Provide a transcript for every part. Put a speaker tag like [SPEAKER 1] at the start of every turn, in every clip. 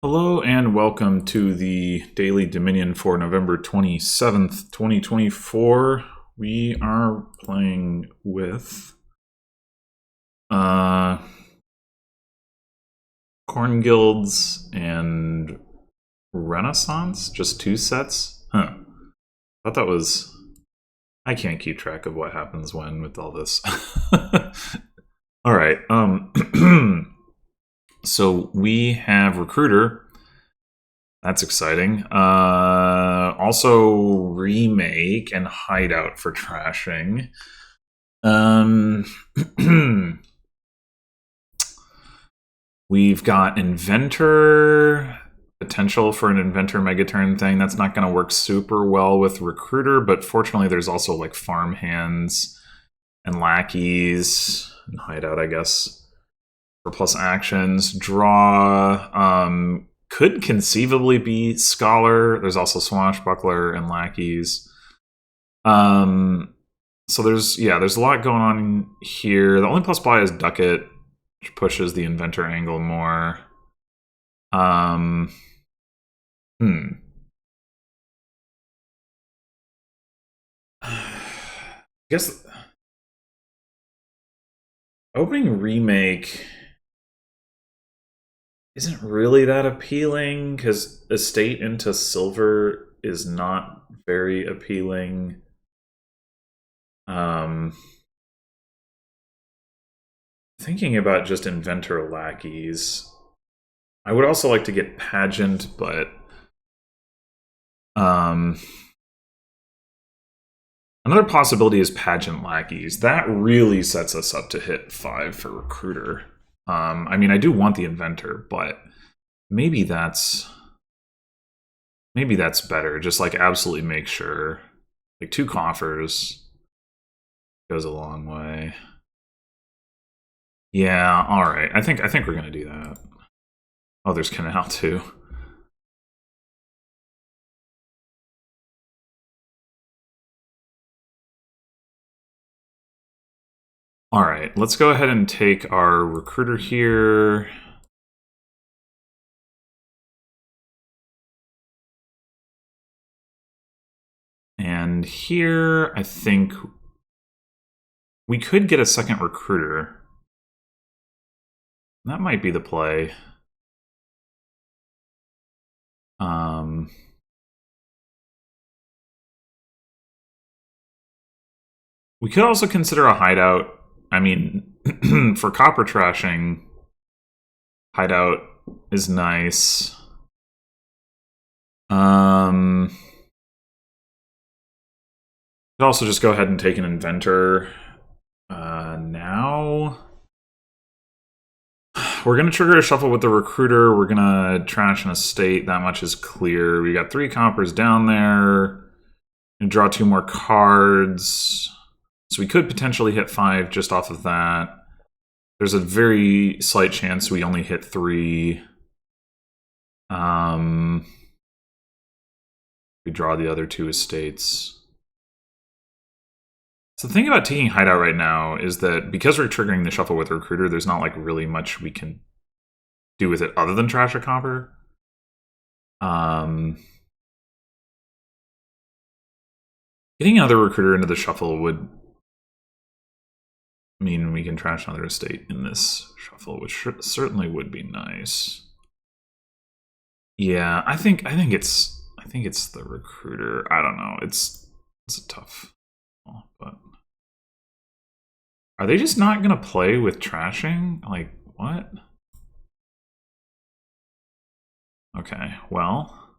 [SPEAKER 1] Hello and welcome to the Daily Dominion for November 27th, 2024. We are playing with Corn Guilds and Renaissance, just two sets. Huh. I thought that was... I can't keep track of what happens when with all this. All right. So we have Recruiter. That's exciting. Also Remake and Hideout for trashing. We've got Inventor, potential for an Inventor Megaturn thing. That's not going to work super well with Recruiter, but fortunately there's also like Farm Hands and Lackeys and Hideout, I guess, for plus actions. Draw could conceivably be Scholar. There's also Swashbuckler and Lackeys. So there's a lot going on here. The only plus buy is Ducat, which pushes the Inventor angle more. I guess opening Remake isn't really that appealing because Estate into Silver is not very appealing. Thinking about just Inventor Lackeys. I would also like to get Pageant, but another possibility is Pageant Lackeys. That really sets us up to hit 5 for Recruiter. I mean, I do want the Inventor, but maybe that's better. Just like absolutely make sure, like 2 coffers goes a long way. Yeah, all right. I think we're gonna do that. Oh, there's Canal too. All right, let's go ahead and take our Recruiter here. And here, I think we could get a second Recruiter. That might be the play. We could also consider a Hideout. I mean, for copper trashing, Hideout is nice. Could also just go ahead and take an Inventor now. We're going to trigger a shuffle with the Recruiter. We're going to trash an Estate. That much is clear. We got 3 coppers down there. And draw 2 more cards. So we could potentially hit 5 just off of that. There's a very slight chance we only hit 3. We draw the other 2 estates. So the thing about taking Hideout right now is that because we're triggering the shuffle with Recruiter, there's not like really much we can do with it other than trash a copper. Getting another Recruiter into the shuffle would mean we can trash another estate in this shuffle, which certainly would be nice. Yeah, I think it's the Recruiter. I don't know. It's a tough call, but are they just not gonna play with trashing? Like what? Okay, well,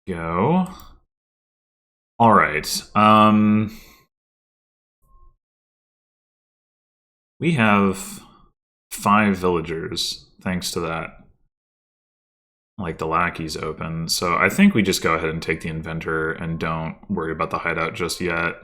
[SPEAKER 1] go. All right. We have 5 villagers thanks to that. Like the Lackeys open. So I think we just go ahead and take the Inventor and don't worry about the Hideout just yet.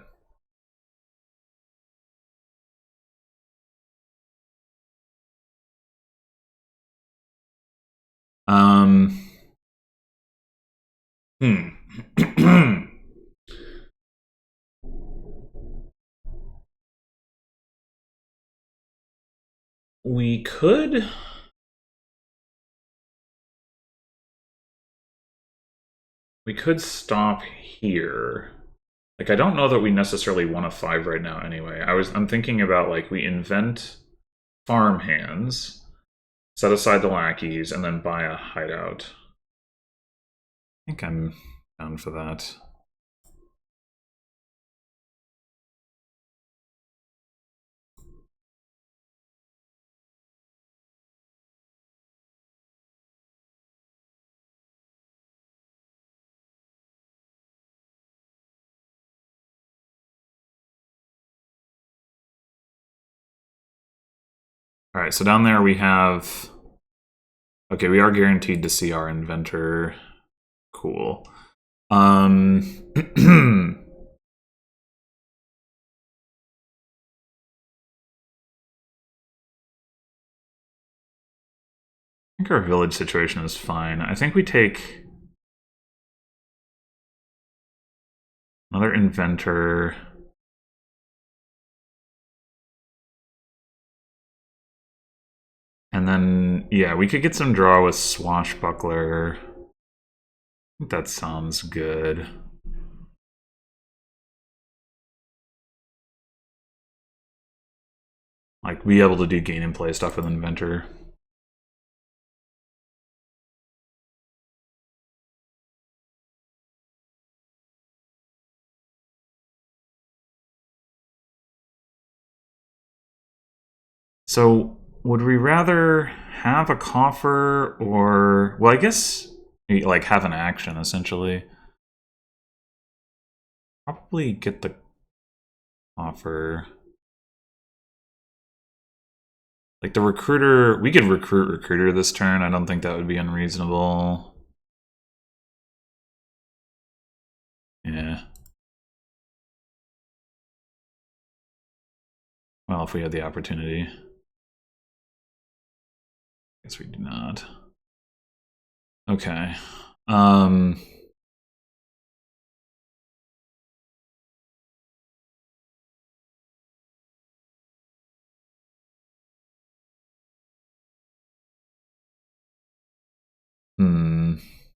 [SPEAKER 1] We could We could stop here. Like, I don't know that we necessarily want a 5 right now anyway. I'm thinking about, like, we invent farm hands, set aside the lackeys, and then buy a hideout. I think I'm down for that. All right, so down there we have... Okay, we are guaranteed to see our inventor. Cool. I think our village situation is fine. I think we take another inventor. And then, yeah, we could get some draw with Swashbuckler. I think that sounds good. Like, be able to do gain and play stuff with Inventor. So, would we rather have a coffer or... Well, I guess, like, have an action, essentially. Probably get the coffer. Like, the recruiter... We could recruit recruiter this turn. I don't think that would be unreasonable. Yeah. Well, if we had the opportunity. Guess we do not. Okay.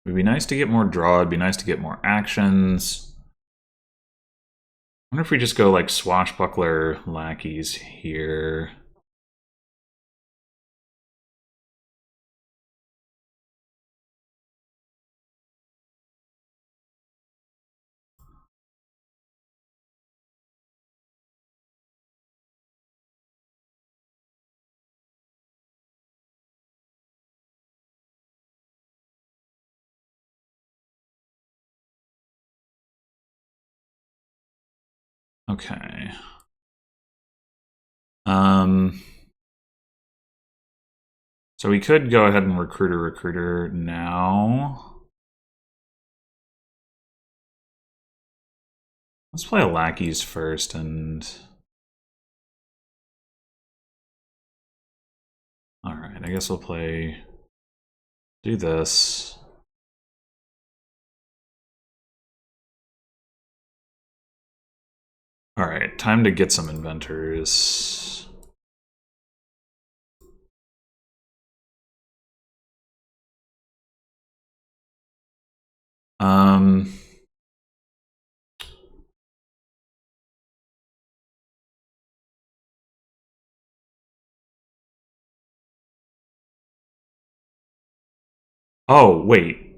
[SPEAKER 1] It'd be nice to get more draw. It'd be nice to get more actions. I wonder if we just go like swashbuckler lackeys here. Okay. So we could go ahead and recruit a recruiter now. Let's play a lackeys first and... Alright, I guess we'll play... Do this. Alright, time to get some inventors. Oh, wait.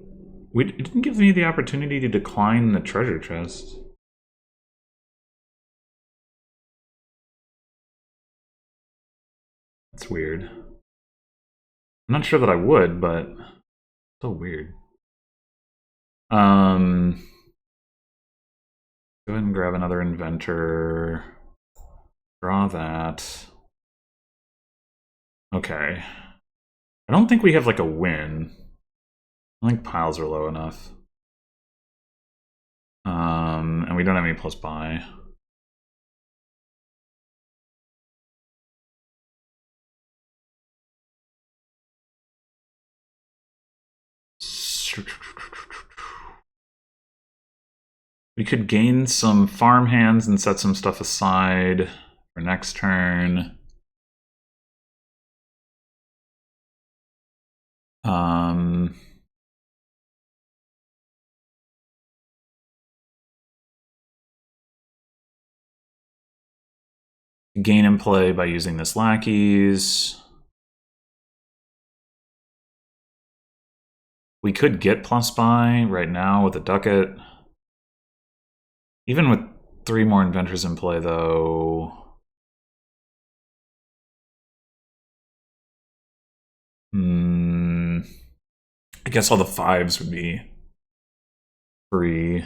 [SPEAKER 1] It didn't give me the opportunity to decline the treasure chest. That's weird. I'm not sure that I would, but so weird. Go ahead and grab another inventor. Draw that. Okay. I don't think we have like a win. I think piles are low enough. And we don't have any plus buy. We could gain some farm hands and set some stuff aside for next turn. Gain in play by using this lackeys. We could get plus buy right now with a ducat. Even with 3 more inventors in play, though. I guess all the 5s would be free.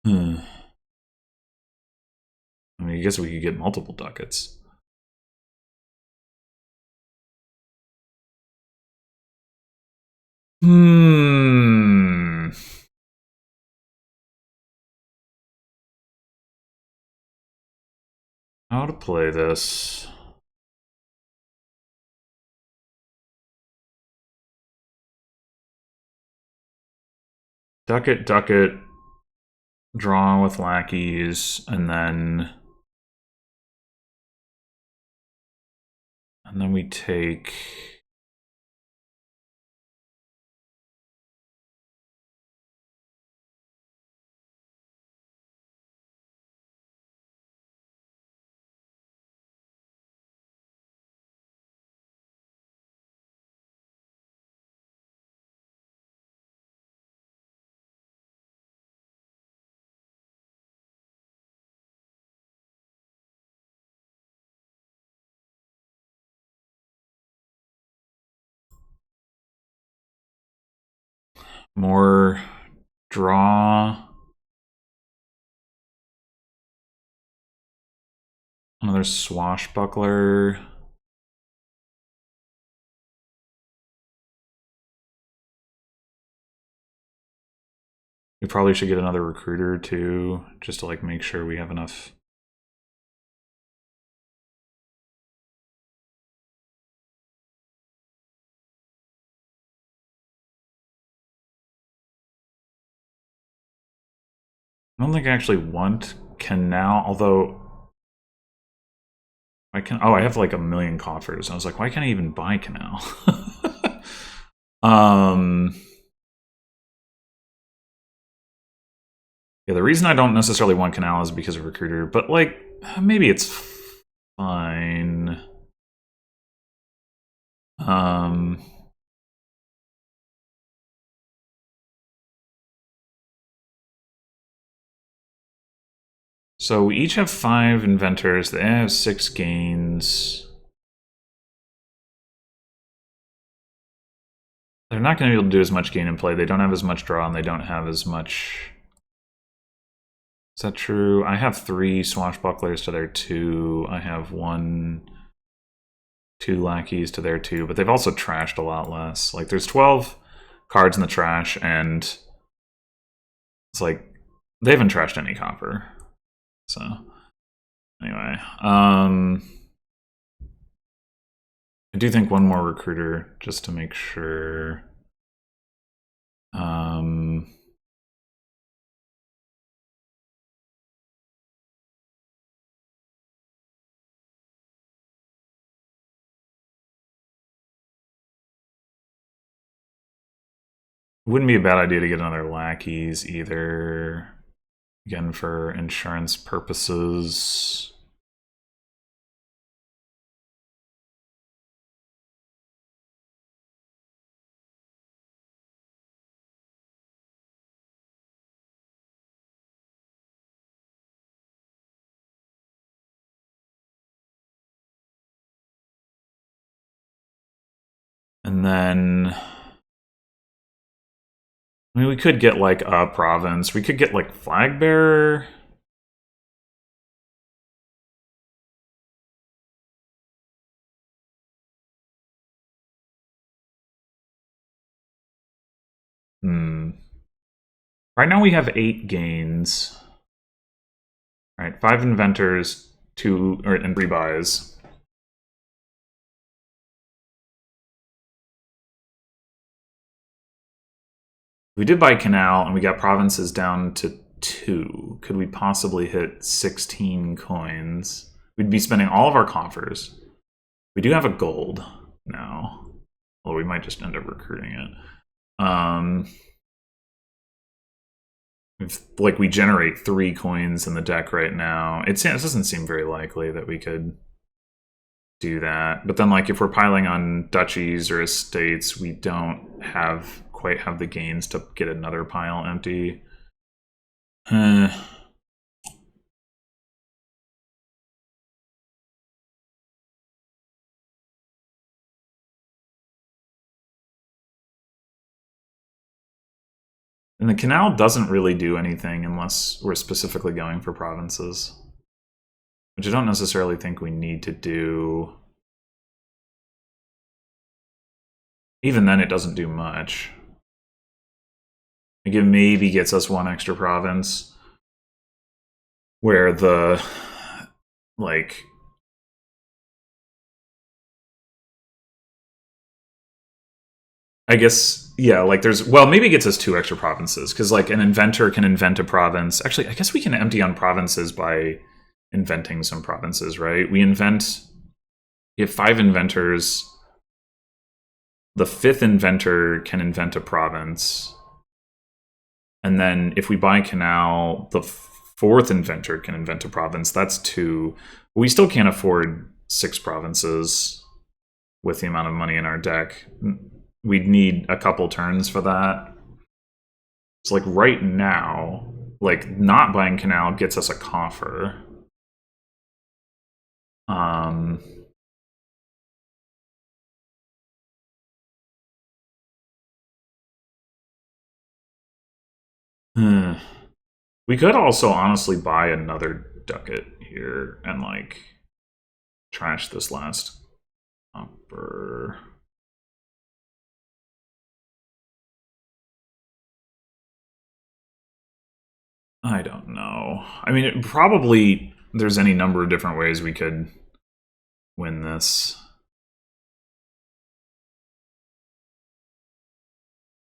[SPEAKER 1] I mean, I guess we could get multiple ducats. How to play this? Ducat, ducat, draw with lackeys, and then we take. More draw. Another swashbuckler. We probably should get another recruiter too, just to like make sure we have enough. I don't think I actually want canal, although I can. Oh, I have like 1,000,000 coffers. I was like, why can't I even buy canal? Yeah, the reason I don't necessarily want canal is because of recruiter, but like maybe it's fine. So we each have 5 inventors. They have 6 gains. They're not going to be able to do as much gain in play. They don't have as much draw, and they don't have as much. Is that true? I have 3 swashbucklers to their 2. I have 2 lackeys to their 2, but they've also trashed a lot less. Like there's 12 cards in the trash, and it's like they haven't trashed any copper. So anyway, I do think one more recruiter just to make sure. Wouldn't be a bad idea to get another lackeys either. Again, for insurance purposes. And then, I mean, we could get like a province. We could get like flag bearer. Right now we have 8 gains. All right, 5 inventors, 2 and 3 buys. We did buy canal, and we got provinces down to 2. Could we possibly hit 16 coins? We'd be spending all of our coffers. We do have a gold now. Well, we might just end up recruiting it. if, like, we generate 3 coins in the deck right now, it doesn't seem very likely that we could do that. But then, like, if we're piling on duchies or estates, we don't quite have the gains to get another pile empty. And the canal doesn't really do anything unless we're specifically going for provinces, which I don't necessarily think we need to do. Even then, it doesn't do much. Like, it maybe gets us 1 extra province, where the, like, I guess, yeah, like there's, well, maybe it gets us 2 extra provinces, because, like, an inventor can invent a province. Actually, I guess we can empty on provinces by inventing some provinces, right? We have 5 inventors. The 5th inventor can invent a province. And then if we buy canal, the 4th inventor can invent a province. That's 2. We still can't afford 6 provinces with the amount of money in our deck. We'd need a couple turns for that. So, like, right now, like, not buying canal gets us a coffer. We could also honestly buy another ducat here and, like, trash this last copper. I don't know. I mean, probably there's any number of different ways we could win this.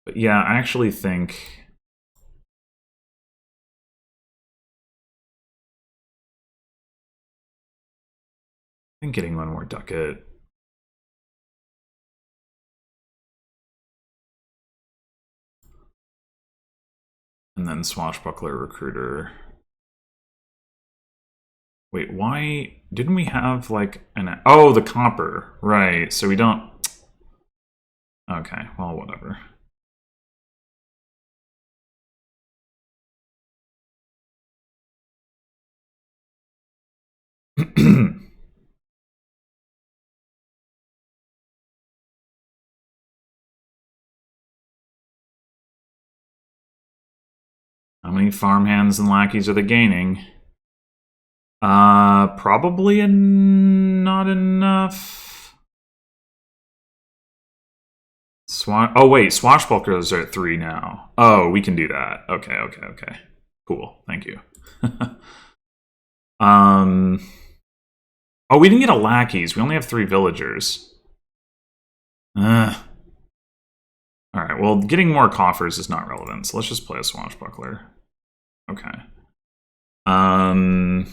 [SPEAKER 1] But yeah, I actually think getting 1 more ducat. And then Swashbuckler Recruiter. Wait, why didn't we have, like, an... Oh, the copper. Right, so we don't... Okay, well, whatever. How many farmhands and lackeys are they gaining? Probably not enough. Oh wait, Swashbucklers are at 3 now. Oh, we can do that. Okay. Cool, thank you. Oh, we didn't get a lackeys. We only have 3 villagers. Alright, well, getting more coffers is not relevant, so let's just play a Swashbuckler. Okay. And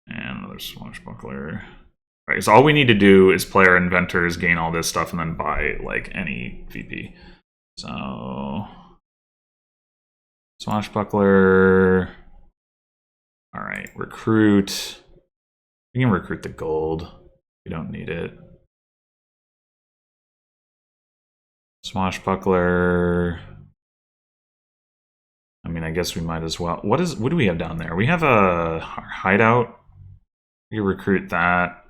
[SPEAKER 1] another Swashbuckler. Right, so all we need to do is play our inventors, gain all this stuff, and then buy, like, any VP. So... Swashbuckler... Alright, recruit. We can recruit the gold. We don't need it. Swashbuckler... I mean, I guess we might as well. What do we have down there? We have a hideout. We can recruit that.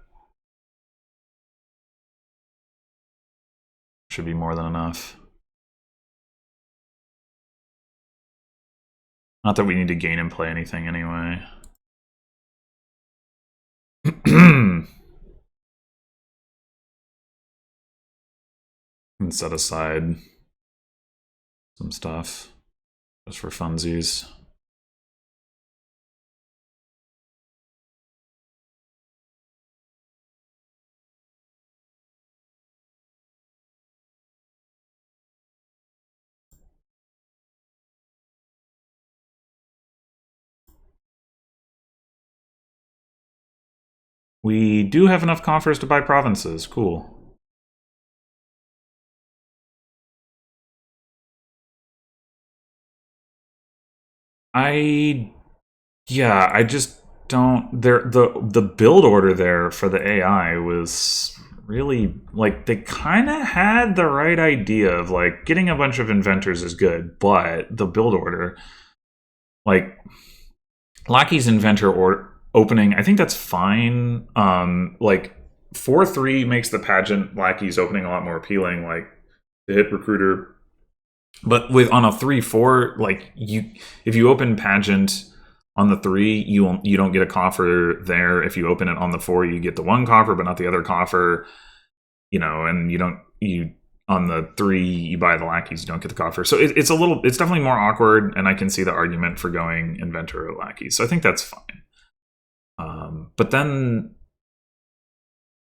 [SPEAKER 1] Should be more than enough. Not that we need to gain and play anything anyway. And set aside some stuff just for funsies. We do have enough coffers to buy provinces. Cool. I just don't. There, the build order there for the AI was really like they kind of had the right idea of like getting a bunch of inventors is good, but the build order, like Lackey's inventor or opening, I think that's fine. Like 4-3 makes the pageant Lackey's opening a lot more appealing. Like the hit recruiter, but with on a 3-4, like if you open pageant on the 3, you don't get a coffer there. If you open it on the 4, you get the one coffer, but not the other coffer. And you on the 3 you buy the lackeys, you don't get the coffer. So it's definitely more awkward, and I can see the argument for going inventor or lackey. So I think that's fine. But then,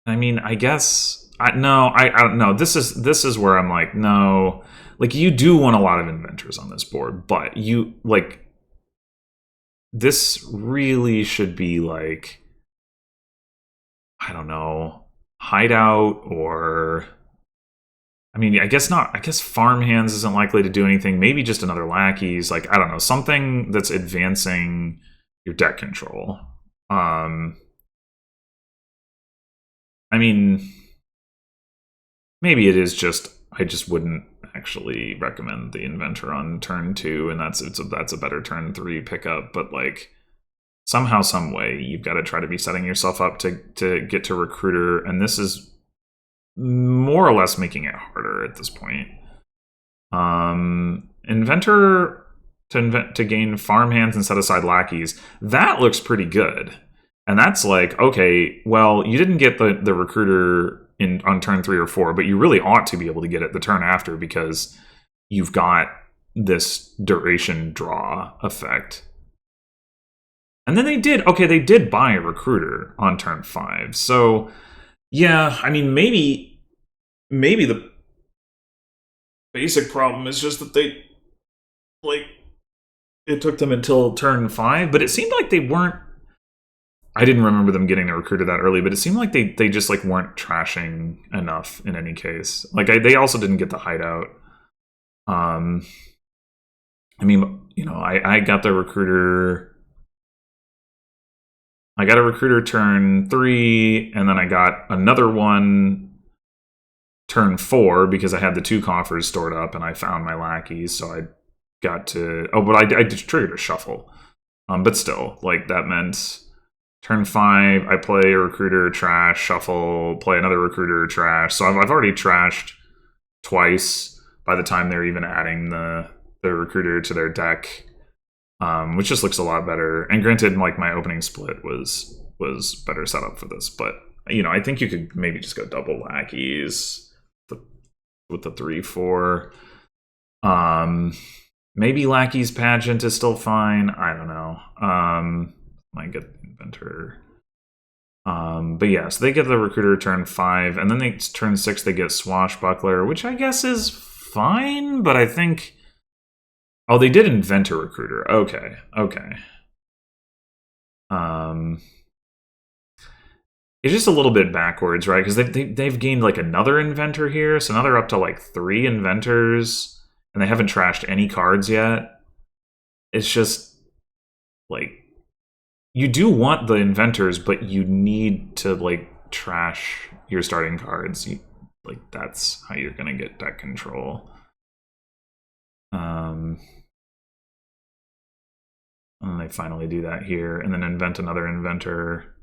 [SPEAKER 1] I mean, I guess I don't know. This is where I'm like, no, like you do want a lot of inventors on this board, but you like this really should be like, I don't know, hideout or I mean, I guess not. I guess farmhands isn't likely to do anything. Maybe just another lackeys. Like, I don't know, something that's advancing your deck control. I mean, maybe it is just I just wouldn't actually recommend the inventor on turn 2, and that's a better turn 3 pickup. But like somehow, some way, you've got to try to be setting yourself up to get to recruiter, and this is more or less making it harder at this point. Inventor to gain farmhands and set aside lackeys, that looks pretty good. And that's like, okay, well, you didn't get the recruiter on turn 3 or 4, but you really ought to be able to get it the turn after because you've got this duration draw effect. And then they did buy a recruiter on turn 5. So yeah, I mean, maybe the basic problem is just that they like it took them until turn 5, but it seemed like they weren't. I didn't remember them getting a recruiter that early, but it seemed like they just like weren't trashing enough in any case. Like they also didn't get the hideout. I mean, I got the recruiter. I got a recruiter turn 3, and then I got another one turn 4 because I had the 2 coffers stored up, and I found my lackeys, so I got to. Oh, but I just triggered a shuffle. But still, like that meant turn 5, I play a recruiter, trash, shuffle, play another recruiter, trash. So I've already trashed twice by the time they're even adding the recruiter to their deck. Which just looks a lot better. And granted, like my opening split was better set up for this, but I think you could maybe just go double lackeys with the 3-4. Maybe lackeys pageant is still fine. I don't know. Might get inventor. But yeah, so they get the recruiter turn 5, and then turn 6 they get swashbuckler, which I guess is fine, but I think. Oh, they did invent a recruiter. Okay. It's just a little bit backwards, right? Because they've gained like another inventor here, so now they're up to like 3 inventors, and they haven't trashed any cards yet. It's just like you do want the inventors, but you need to like trash your starting cards. Like that's how you're gonna get deck control. And they finally do that here, and then invent another inventor.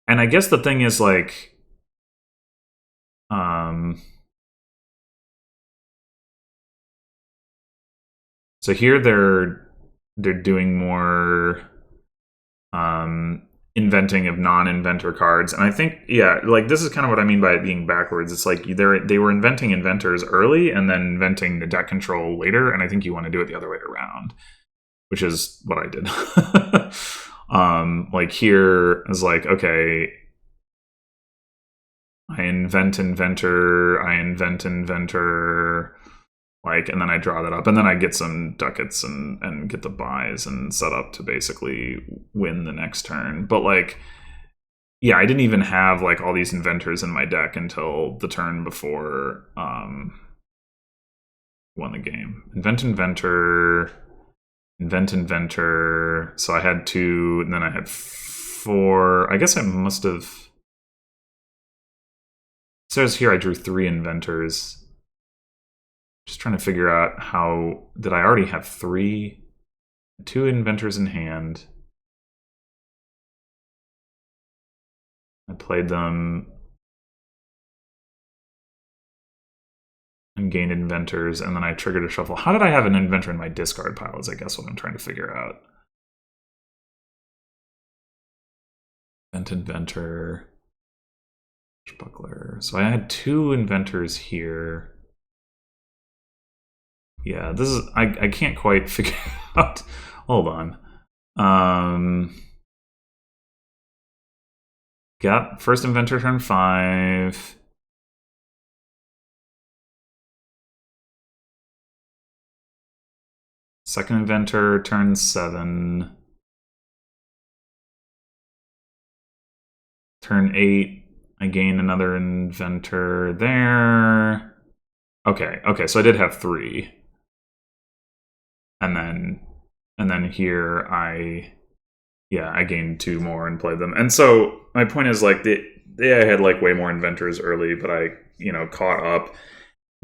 [SPEAKER 1] And I guess the thing is like, so here they're doing more inventing of non-inventor cards, and I think like this is kind of what I mean by it being backwards. It's like they were inventing inventors early and then inventing the deck control later, and I think you want to do it the other way around, which is what I did. Like here is like, okay, I invent inventor, like, and then I draw that up, and then I get some ducats and get the buys and set up to basically win the next turn. But like, yeah, I didn't even have like all these inventors in my deck until the turn before won the game. Invent inventor, invent inventor. So I had 2, and then I had 4. I guess I must have. It says here I drew 3 inventors. Just trying to figure out how did I already have 2 inventors in hand. I played them and gained inventors, and then I triggered a shuffle. How did I have an inventor in my discard pile is I guess what I'm trying to figure out. Inventor. Buckler. So I had 2 inventors here. Yeah, this is I can't quite figure out. Hold on. Got first inventor turn 5. Second inventor turn 7. Turn 8, I gain another inventor there. Okay, so I did have 3. And then here I gained 2 more and played them. And so my point is like I had like way more inventors early, but I, caught up.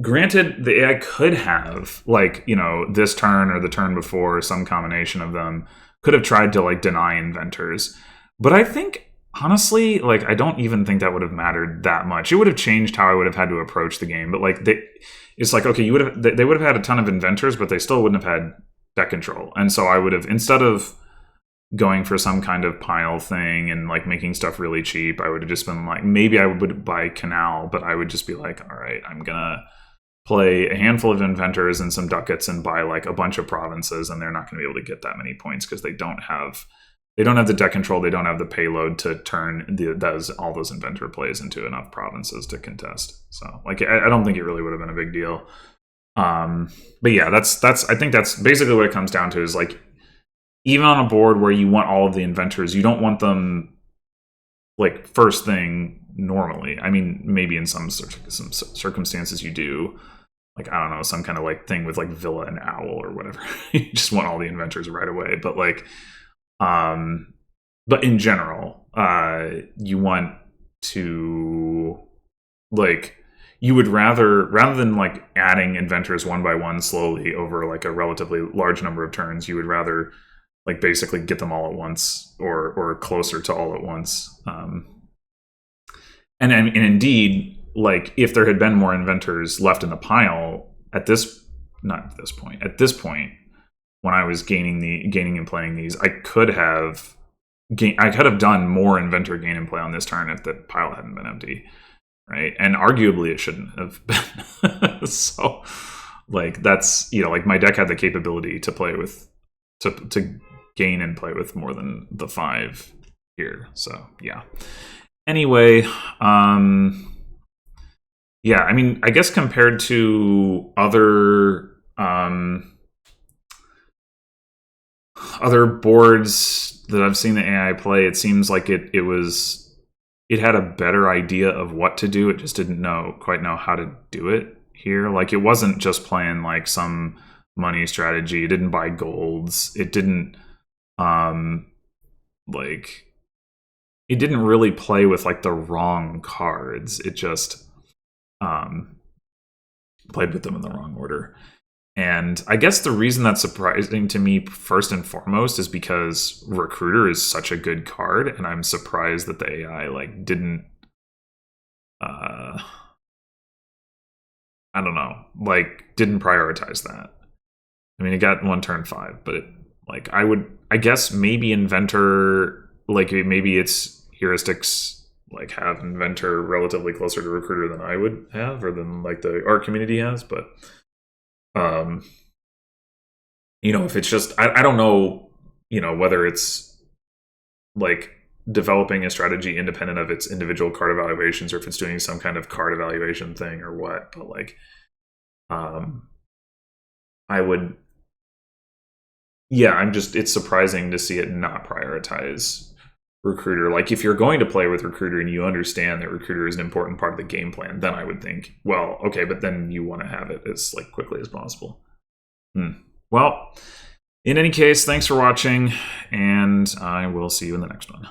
[SPEAKER 1] Granted, the AI could have like, this turn or the turn before, some combination of them could have tried to like deny inventors. But I think honestly, like I don't even think that would have mattered that much. It would have changed how I would have had to approach the game. But like it's like, okay, they would have had a ton of inventors, but they still wouldn't have had deck control. And so I would have, instead of going for some kind of pile thing and like making stuff really cheap, I would have just been like, maybe I would buy Canal, but I would just be like, all right, I'm gonna play a handful of inventors and some ducats and buy like a bunch of provinces, and they're not going to be able to get that many points because they don't have the deck control, they don't have the payload to turn all those inventor plays into enough provinces to contest. So like I don't think it really would have been a big deal. But yeah, that's I think that's basically what it comes down to, is like even on a board where you want all of the inventors, you don't want them like first thing normally. I mean, maybe in some circumstances you do. Like, I don't know, some kind of like thing with like Villa and Owl or whatever. You just want all the inventors right away. But like, but in general, you want to like, you would rather than like adding inventors one by one slowly over like a relatively large number of turns, you would rather like basically get them all at once or closer to all at once. And indeed, like if there had been more inventors left in the pile at this point, when I was gaining and playing these, I could have done more inventor gain and play on this turn if the pile hadn't been empty, right? And arguably it shouldn't have been. So like that's, like my deck had the capability to play with to gain and play with more than the 5 here. So yeah. Anyway, yeah, I mean, I guess compared to other boards that I've seen the AI play, it seems like it had a better idea of what to do. It just didn't quite know how to do it here. Like it wasn't just playing like some money strategy. It didn't buy golds. It didn't it didn't really play with like the wrong cards. It just played with them in the wrong order. And I guess the reason that's surprising to me first and foremost is because Recruiter is such a good card, and I'm surprised that the AI like didn't I don't know, like didn't prioritize that. I mean, it got 1 turn 5, but I guess maybe Inventor, like maybe its heuristics like have Inventor relatively closer to Recruiter than I would have, or than like our community has. But if it's just I don't know, whether it's like developing a strategy independent of its individual card evaluations, or if it's doing some kind of card evaluation thing or what. But like I would, yeah, it's surprising to see it not prioritize Recruiter. Like if you're going to play with Recruiter and you understand that Recruiter is an important part of the game plan, then I would think, well, okay, but then you want to have it as like quickly as possible. Well, In any case, thanks for watching, and I will see you in the next one.